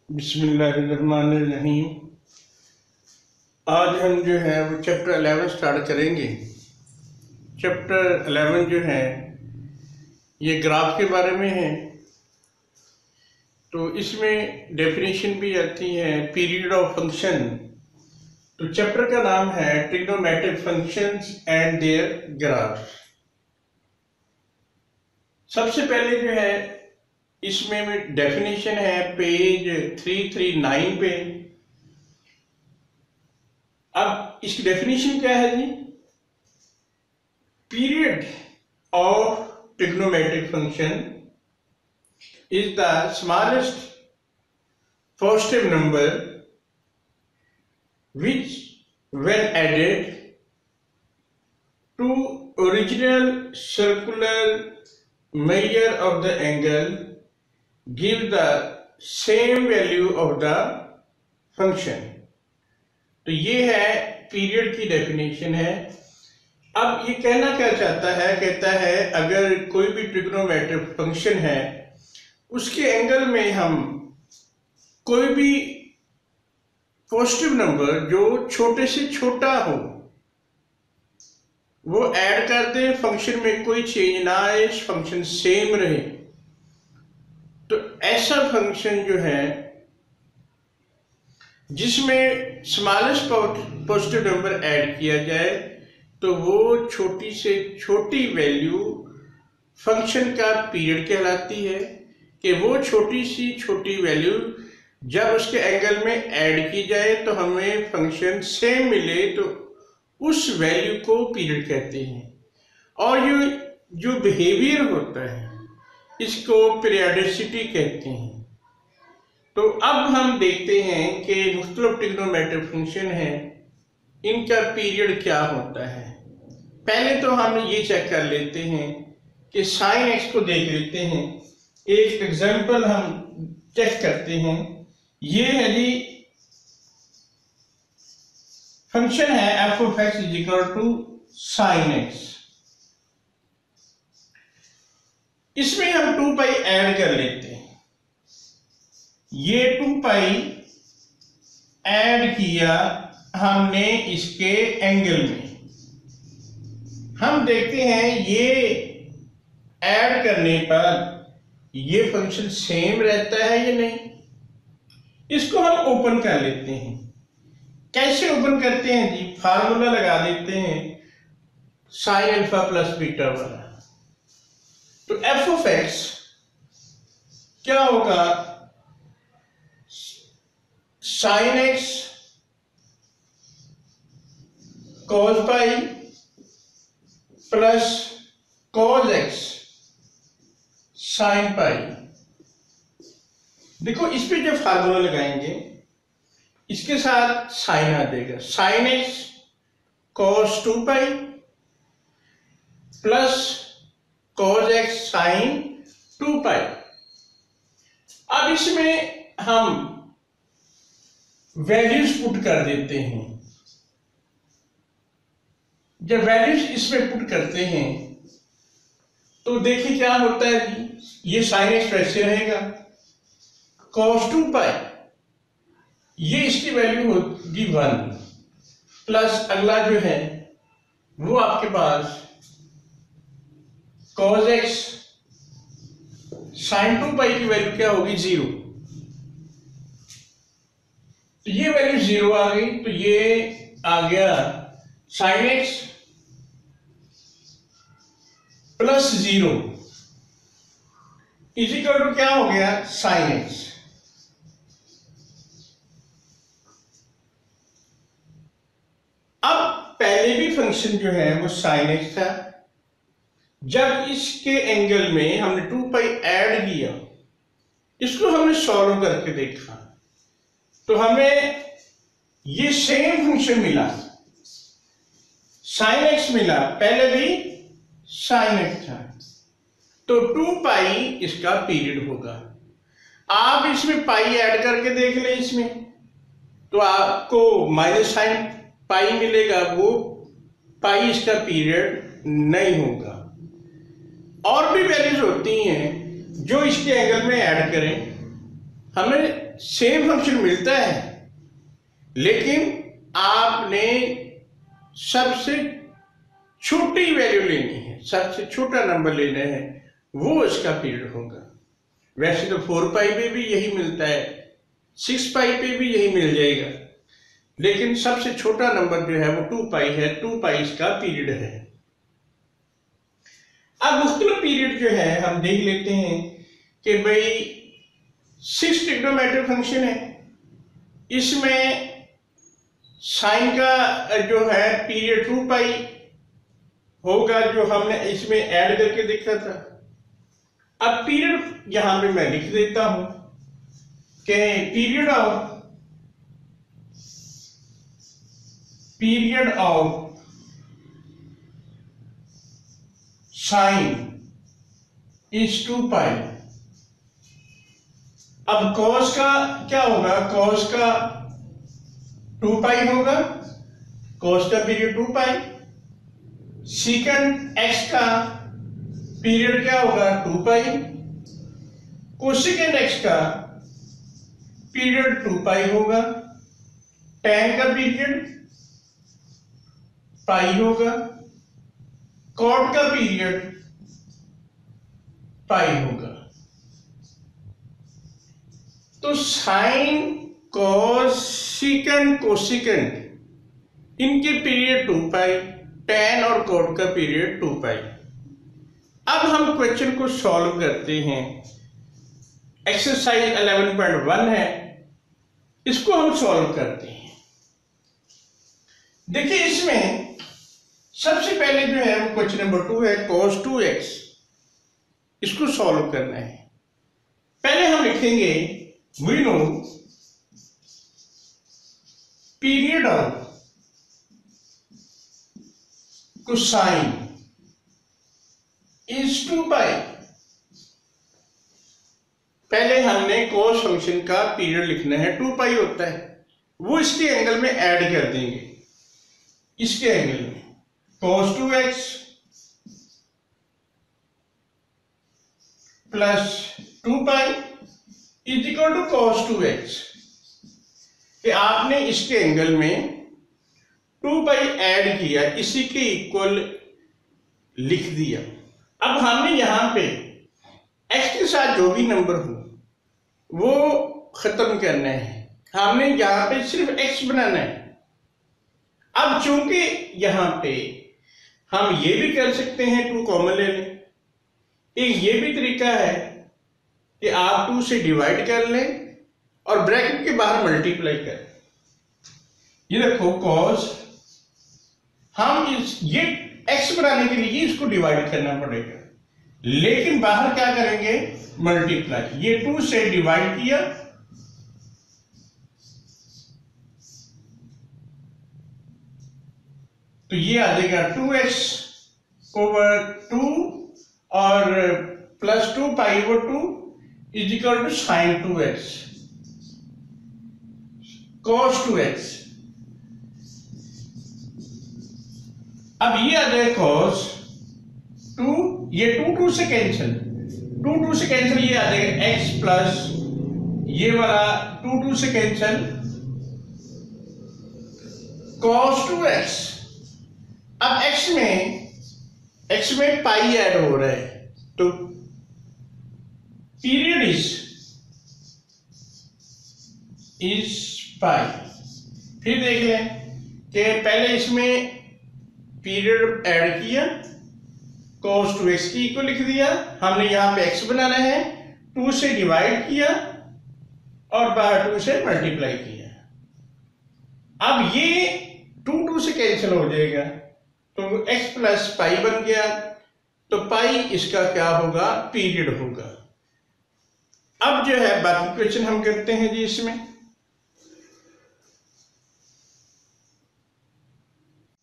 बिस्मिल्लाहिर्रहमानिर्रहीम। आज हम जो है वो चैप्टर 11 स्टार्ट करेंगे। चैप्टर 11 जो है ये ग्राफ के बारे में है। तो इसमें डेफिनेशन भी आती है पीरियड ऑफ फंक्शन। तो चैप्टर का नाम है trigonometric functions and their graphs. सबसे पहले जो है इसमें डेफिनेशन है पेज 339 पे। अब इसकी डेफिनेशन क्या है जी? Period of trigonometric function is the smallest positive number which when added to original circular measure of the angle give the same value of the function। तो ये है पीरियड की डेफिनेशन है। अब ये कहना क्या चाहता है? कहता है अगर कोई भी ट्रिग्नोमेट्रिक फंक्शन है उसके एंगल में हम कोई भी पॉजिटिव नंबर जो छोटे से छोटा हो वो ऐड कर दे, फंक्शन में कोई चेंज ना आए, फंक्शन सेम रहे, तो ऐसा फंक्शन जो है जिसमें स्मॉलेस्ट पॉजिटिव नंबर ऐड किया जाए तो वो छोटी से छोटी वैल्यू फंक्शन का पीरियड कहलाती है। कि वो छोटी सी छोटी वैल्यू जब उसके एंगल में ऐड की जाए तो हमें फंक्शन सेम मिले तो उस वैल्यू को पीरियड कहते हैं। और ये जो बिहेवियर होता है इसको पीरियोडिसिटी कहते हैं। तो अब हम देखते हैं कि मुख्तलिफ ट्रिग्नोमेट्रिक फंक्शन है, इनका पीरियड क्या होता है। पहले तो हम ये चेक कर लेते हैं कि साइन एक्स को देख लेते हैं। एक एग्जांपल हम चेक करते हैं। ये है जी फंक्शन है f of x is equal to sine x. इसमें हम 2 पाई ऐड कर लेते हैं। ये 2 पाई ऐड किया हमने इसके एंगल में। हम देखते हैं ये ऐड करने पर ये फंक्शन सेम रहता है या नहीं। इसको हम ओपन कर लेते हैं। कैसे ओपन करते हैं जी? फार्मूला लगा देते हैं साइन अल्फा प्लस बीटा वाला। तो एफ ऑफ एक्स क्या होगा? Sign x cos pi plus cos x sine pi. देखो इस पे जो फार्मूला लगाएंगे इसके साथ साइन आ जाएगा। Sine x cos 2 pi plus cos x sine 2 pi. अब इसमें हम वैल्यूज पुट कर देते हैं। जब वैल्यूज इसमें पुट करते हैं तो देखिए क्या होता है जी। ये साइन एक्स वैसे रहेगा, cos 2 पाई ये इसकी वैल्यू होगी 1 प्लस अगला जो है वो आपके पास cos x sin 2 पाई की वैल्यू क्या होगी 0। तो ये वैल्यू 0 आ गई तो ये आ गया sin x plus 0 is equal to क्या हो गया sin x। अब पहले भी फंक्शन जो है वो sin x था। जब इसके एंगल में हमने 2 पाई ऐड किया, इसको हमने सॉल्व करके देखा तो हमें ये सेम फंक्शन मिला, sin x मिला। पहले भी sin x था तो 2 पाई इसका पीरियड होगा। आप इसमें पाई ऐड करके देख ले इसमें तो आपको माइनस साइन पाई मिलेगा, वो पाई इसका पीरियड नहीं होगा। और भी वैल्यूज होती हैं जो इसके एंगल में ऐड करें हमें सेम फंक्शन मिलता है, लेकिन आपने सबसे छोटी वैल्यू लेनी है, सबसे छोटा नंबर लेना है, वो इसका पीरियड होगा। वैसे तो 4 पाई पे भी यही मिलता है, 6 पाई पे भी यही मिल जाएगा, लेकिन सबसे छोटा नंबर जो है वो 2 पाई है। 2 पाई इसका पीरियड है। अब मुख्तलिफ पीरियड जो है हम देख लेते हैं कि भाई 6 ट्रिग्नोमेट्रिक फंक्शन है, इसमें साइन का जो है पीरियड 2 पाई होगा, जो हमने इसमें ऐड करके देखा था। अब पीरियड यहां पे मैं लिख देता हूं कि period of sine is 2 pi. अब कॉस का क्या होगा, कॉस का 2 पाई होगा, कॉस का पीरियड 2 पाई। सीकंड एक्स का पीरियड क्या होगा, 2 पाई। कोसेकेंड एक्स का पीरियड 2 पाई होगा। tan का पीरियड पाई होगा। कॉट का पीरियड पाई होगा। तो साइन, कॉस, सीकंड, कोसेकेंड इनके पीरियड 2 पाई, tan और कॉट का पीरियड 2 पाई। अब हम क्वेश्चन को सॉल्व करते हैं। एक्सरसाइज 11.1 है, इसको हम सॉल्व करते हैं। देखिए इसमें सबसे पहले जो है वो क्वेश्चन नंबर 2 है, cos 2x, इसको सॉल्व करना है। पहले हम लिखेंगे we know period of cosine is 2 pi. पहले हमने cos फंक्शन का पीरियड लिखना है, 2 पाई होता है, वो इसके एंगल में ऐड कर देंगे। इसके एंगल में cos 2x plus 2 pi is equal to cos 2x, कि आपने इसके एंगल में 2 पाई ऐड किया, इसी के इक्वल लिख दिया। अब हमने यहां पे x के साथ जो भी नंबर हो वो खत्म करना है, हमने यहां पे सिर्फ x बनाना है। अब चूंकि यहां पे हम ये भी कर सकते हैं 2 कॉमन ले लें, एक ये भी तरीका है कि आप 2 से डिवाइड कर लें और ब्रैकेट के बाहर मल्टीप्लाई करें। ये देखो cos, हम ये x बनाने के लिए इसको डिवाइड करना पड़ेगा, लेकिन बाहर क्या करेंगे, मल्टीप्लाई। ये 2 से डिवाइड किया, तो ये आ जाएगा 2x ओवर 2 और plus 2 pi over 2 is equal to sine 2x cos 2x। अब ये आ जाए cos 2, ये 2 से कैंसिल, 2 से कैंसिल, ये आ जाएगा x प्लस ये वाला 2 से कैंसिल cos 2x। अब x में पाई ऐड हो रहा है, तो पीरियड इज पाई। फिर देख लें कि पहले इसमें पीरियड ऐड किया, cos 2x की इक्वल लिख दिया, हमने यहां पे x बनाना है, 2 से डिवाइड किया और बाहर 2 से मल्टीप्लाई किया। अब ये 2 से कैंसिल हो जाएगा, तो x प्लस पाई बन गया, तो पाई इसका क्या होगा, पीरियड होगा। अब जो है बाकी क्वेश्चन हम करते हैं जी। इसमें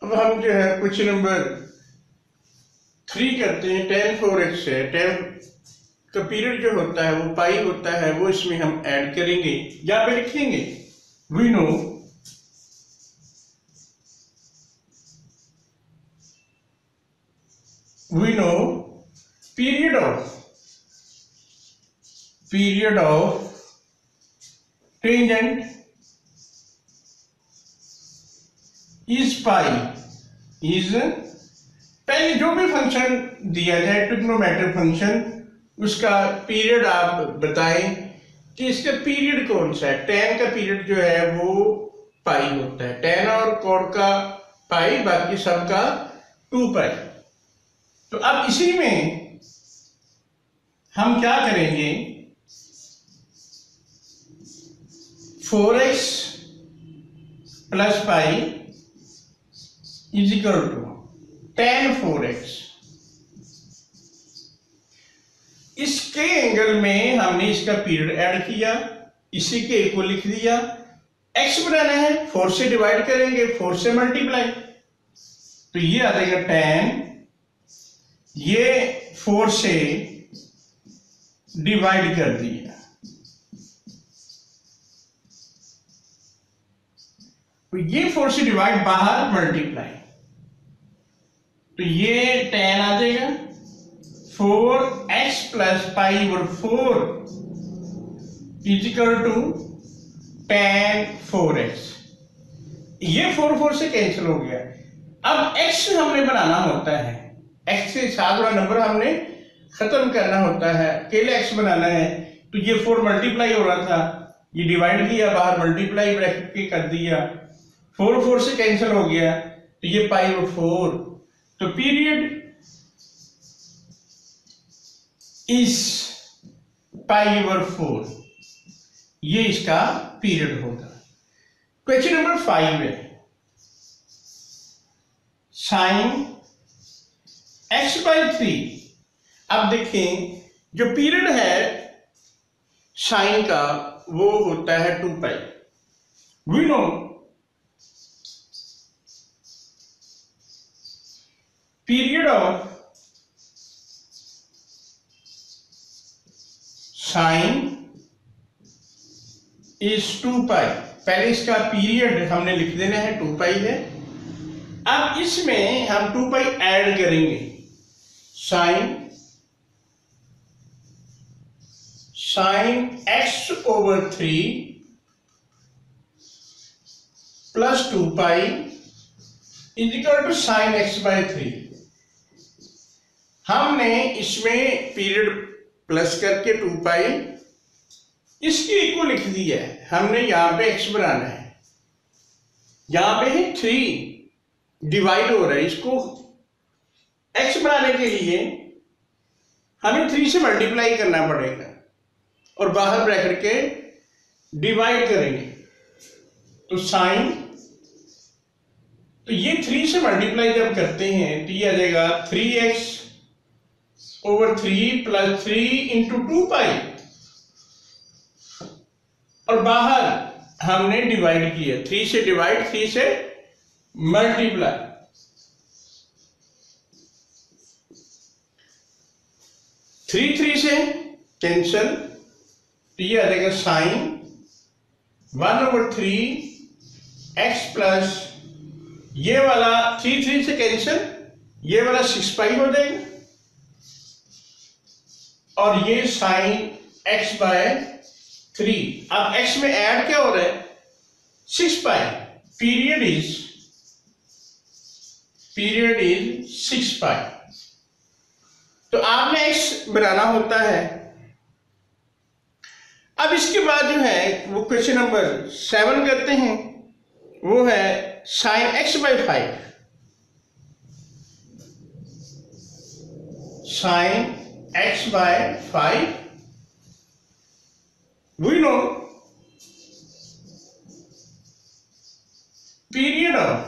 अब हम जो है क्वेश्चन नंबर 3 करते हैं। tan 4x है, tan का पीरियड जो होता है वो पाई होता है, वो इसमें हम ऐड करेंगे। यहां पे लिखेंगे we know period of tangent is pi is, पहले जो भी फंक्शन दिया जाए ट्रिग्नोमेट्रिक फंक्शन, उसका पीरियड आप बताएं कि इसका पीरियड कौन सा है। tan का पीरियड जो है वो पाई होता है, tan और cot का पाई, बाकी सबका 2 पाई। तो अब इसी में हम क्या करेंगे, 4x plus pi is equal to tan 4x। इसके एंगल में हमने इसका पीरियड ऐड किया, इसी के को लिख दिया। x बनाना है, 4 से डिवाइड करेंगे, 4 से मल्टीप्लाई, तो ये आ जाएगा tan, ये 4 से डिवाइड कर दिया, तो ये 4 से डिवाइड, बाहर मल्टीप्लाई, तो ये tan आ जाएगा 4x plus pi over 4 is equal to tan 4x। ये 4 से कैंसिल हो गया। अब x हमने बनाना होता है, x से साथ वाला नंबर हमने खत्म करना होता है, अकेले x बनाना है। तो ये 4 मल्टीप्लाई हो रहा था, ये डिवाइड किया, बाहर मल्टीप्लाई ब्रैकेट के कर दिया, 4 से कैंसिल हो गया, तो ये पाई ओवर 4। तो पीरियड इस पाई ओवर 4, ये इसका पीरियड होगा। क्वेश्चन नंबर 5 है, साइन x/3। अब देखें, जो पीरियड है साइन का वो होता है 2 pi. We know period of sine is 2 pi. पहले इसका पीरियड हमने लिख देना है, 2 पाई है। अब इसमें हम 2 पाई ऐड करेंगे, sine x over 3 plus 2 pi is equal to sine x/3। हमने इसमें पीरियड प्लस करके 2 पाई, इसकी इक्वल लिख दिया है। हमने यहां पे x बनाना है, यहां पे है 3 डिवाइड हो रहा है, इसको x बनाने के लिए हमें 3 से मल्टीप्लाई करना पड़ेगा और बाहर ब्रैकेट के डिवाइड करेंगे, तो साइन, तो ये 3 से मल्टीप्लाई जब करते हैं तो ये आ जाएगा 3x ओवर 3 प्लस 3 इंटू 2 पाई, और बाहर हमने डिवाइड किया, 3 से डिवाइड, 3 से मल्टीप्लाई, थ्री से कैंसल, तो ये आ जाएगा साइन 1/3 x प्लस, ये वाला 3 से कैंसल, ये वाला 6 पाई हो जाएगा, और ये साइन x/3। अब x में ऐड क्या हो रहा है, 6 पाई। पीरियड इज 6 पाई। तो आपने x बनाना होता है। अब इसके बाद जो है वो क्वेश्चन नंबर 7 करते हैं, वो है sine x/5। Sine x/5, we know period of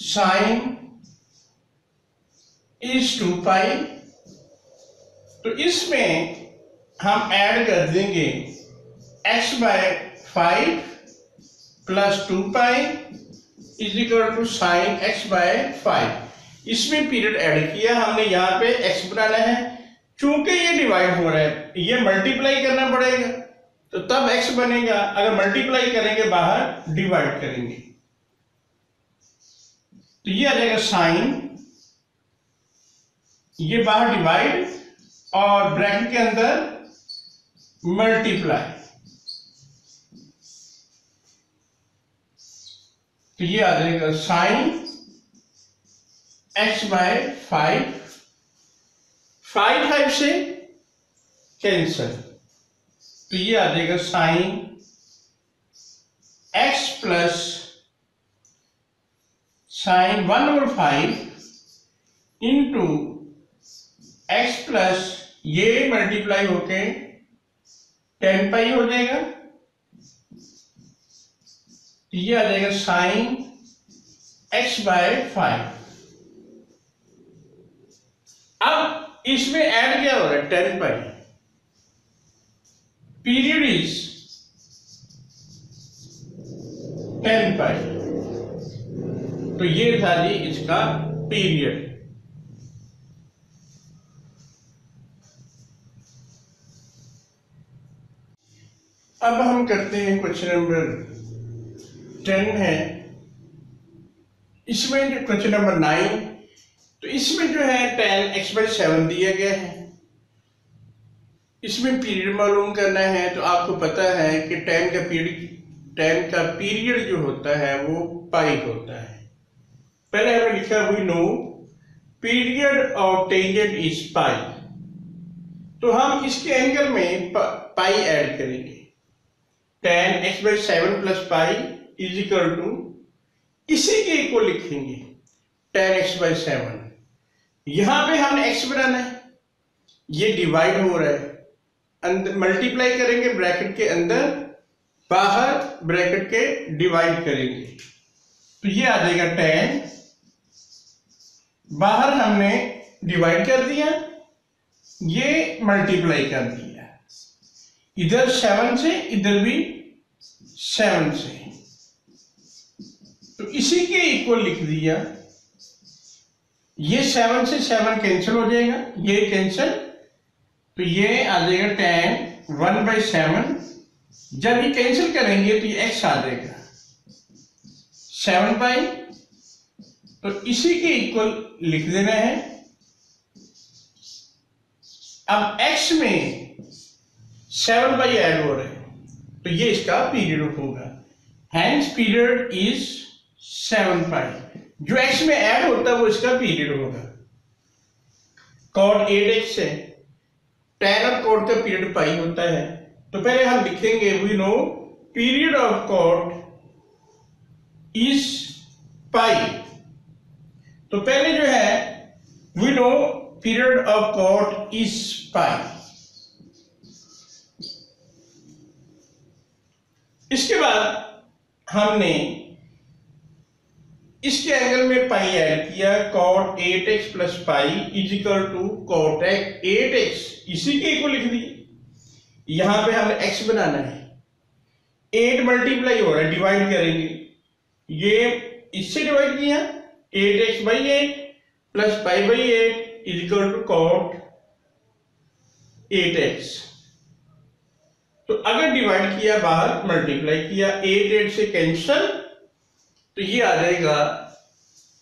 sine is 2 pi. तो इसमें हम ऐड कर देंगे x/5 plus 2 pi is equal to sine x/5। इसमें पीरियड ऐड किया हमने, यहाँ पे x बनाना है, चूंकि ये डिवाइड हो रहा है, ये मल्टीप्लाई करना पड़ेगा, तो तब x बनेगा। अगर मल्टीप्लाई करेंगे बाहर डिवाइड करेंगे, तो ये आ जाएगा साइन, ये बाहर डिवाइड और ब्रैकेट के अंदर मल्टीप्लाई, तो ये आ जाएगा साइन x बाय 5, 5 से कैंसल, तो ये आ जाएगा sine x plus sine 1/5 into x plus ये मल्टीप्लाई होके 10 पाई हो जाएगा, ये आ जाएगा साइन x बाय 5। अब इसमें ऐड क्या हो रहा है 10 पाई, पीरियड इज 10 पाई, तो ये था जी इसका पीरियड। अब हम करते हैं क्वेश्चन नंबर 10 है, इसमें जो क्वेश्चन नंबर 9, तो इसमें जो है tan x/7 दिया गया है, इसमें पीरियड मालूम करना है। तो आपको पता है कि tan का पीरियड जो होता है वो पाई होता है। पहले हमने लिखा we know period of tangent is pi, तो हम इसके एंगल में पाई ऐड करेंगे। tan x/7 plus pi is equal to, इसी के इक्वल लिखेंगे tan x/7। यहां पे हमने x बनाना है, ये डिवाइड हो रहा है, अंदर मल्टीप्लाई करेंगे ब्रैकेट के अंदर, बाहर ब्रैकेट के डिवाइड करेंगे, तो ये आ जाएगा tan, बाहर हमने डिवाइड कर दिया, ये मल्टीप्लाई कर दिया, इधर 7 से इधर भी 7 से, तो इसी के इक्वल लिख दिया। ये 7 से 7 कैंसिल हो जाएगा, ये कैंसिल, तो ये आ जाएगा tan 1/7। जब ये कैंसिल करेंगे तो ये x आ जाएगा 7 पाई, तो इसी के इक्वल लिख देना है। अब x में 7 पाई ऐड हो रहा है, तो ये इसका पीरियड होगा, हैंस पीरियड इज 7 पाई। जो x में ऐड होता है वो इसका पीरियड होगा। cot 8x है, tan और cot का पीरियड पाई होता है, तो पहले हम लिखेंगे we know period of cot is pi. तो पहले जो है we know period of cot is pi, इसके बाद हमने इसके एंगल में पाई ऐड किया, cot 8x plus pi is equal to cot 8x, इसी के इक्वल लिख दिए। यहां पे हमें x बनाना है, 8 मल्टीप्लाई हो रहा है, डिवाइड करेंगे, ये इससे डिवाइड किया 8x/8 प्लस पाई/8 is equal to cot 8x। तो अगर डिवाइड किया बाहर मल्टीप्लाई किया, 8 से कैंसल, तो ये आ जाएगा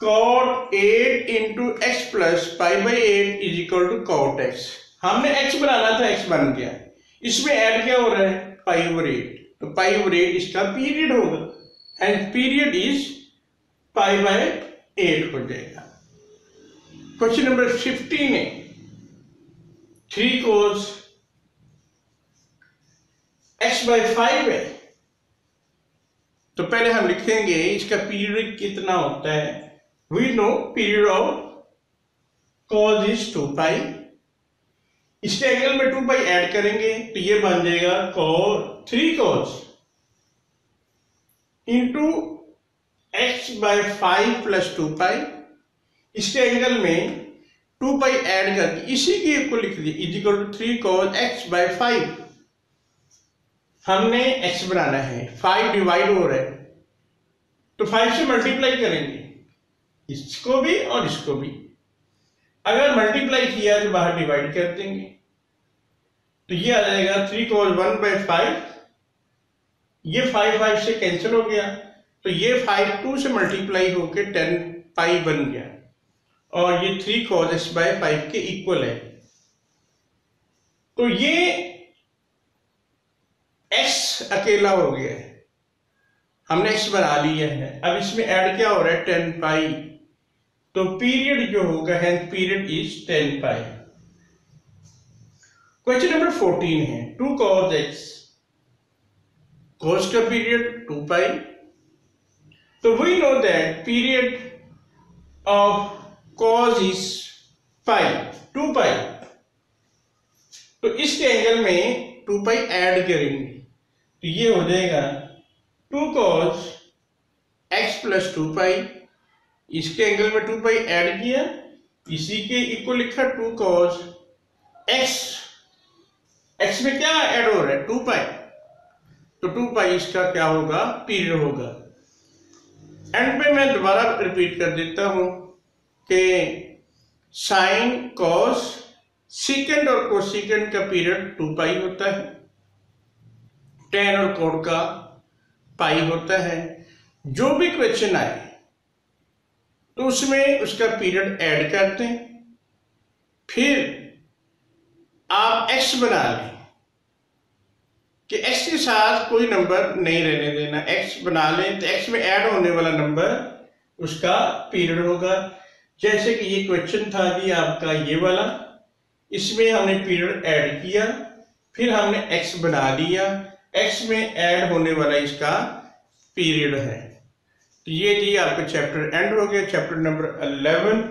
cot 8 इंटू एक्स प्लस पाई/8 is equal to cot x। हमने x बनाना था, x बन गया, इसमें ऐड क्या हो रहा है पाई/8, तो पाई/8 इसका पीरियड होगा, एंड पीरियड इज पाई/8 हो जाएगा। क्वेश्चन नंबर 15 है, 3 cos x/5 है, तो पहले हम लिखेंगे इसका पीरियड कितना होता है। We know period of cos is 2 pi, इसके एंगल में 2 पाई ऐड करेंगे, तो ये बन जाएगा 3 cos into x/5 plus 2 pi, इसके एंगल में 2 पाई ऐड करके इसी के इक्वल लिख दिया is equal to 3 cos x/5। हमने x बनाना है, 5 डिवाइड हो रहा है, तो 5 से मल्टीप्लाई करेंगे, इसको भी और इसको भी। अगर मल्टीप्लाई किया तो बाहर डिवाइड कर देंगे, तो ये आ जाएगा 3 cos 1/5, ये 5 से कैंसिल हो गया, तो ये 5 2 से मल्टीप्लाई होके 10 पाई बन गया, और ये 3 cos x/5 के इक्वल है। तो ये अकेला हो गया है, हमने x बना लिया है। अब इसमें ऐड क्या हो रहा है, 10 पाई, तो पीरियड जो होगा है period is 10 pi. Question number 14 है 2 cos x, cos का पीरियड 2 पाई, तो we know that period of cos is pi, 2 pi, तो इसके एंगल में 2 पाई ऐड करेंगे, तो ये हो जाएगा 2 cos x प्लस 2 पाई, इसके एंगल में 2 पाई ऐड किया, इसी के इक्वल लिखा 2 cos x, x में क्या ऐड हो रहा है 2 पाई, तो 2 पाई इसका क्या होगा, पीरियड होगा। एंड पे मैं दोबारा रिपीट कर देता हूं कि साइन कॉस सीकेंड और कोसीकेंड का पीरियड 2 पाई होता है, टेन और कोड का पाई होता है। जो भी क्वेश्चन आए तो उसमें उसका पीरियड ऐड करते हैं, फिर आप x बना लें कि x के साथ कोई नंबर नहीं रहने देना, x बना लें तो x में ऐड होने वाला नंबर उसका पीरियड होगा। जैसे कि ये क्वेश्चन था जी आपका ये वाला, इसमें हमने पीरियड ऐड किया, फिर हमने x बना लिया, x में ऐड होने वाला इसका पीरियड है। तो ये जी आपका चैप्टर एंड हो गया, चैप्टर नंबर 11।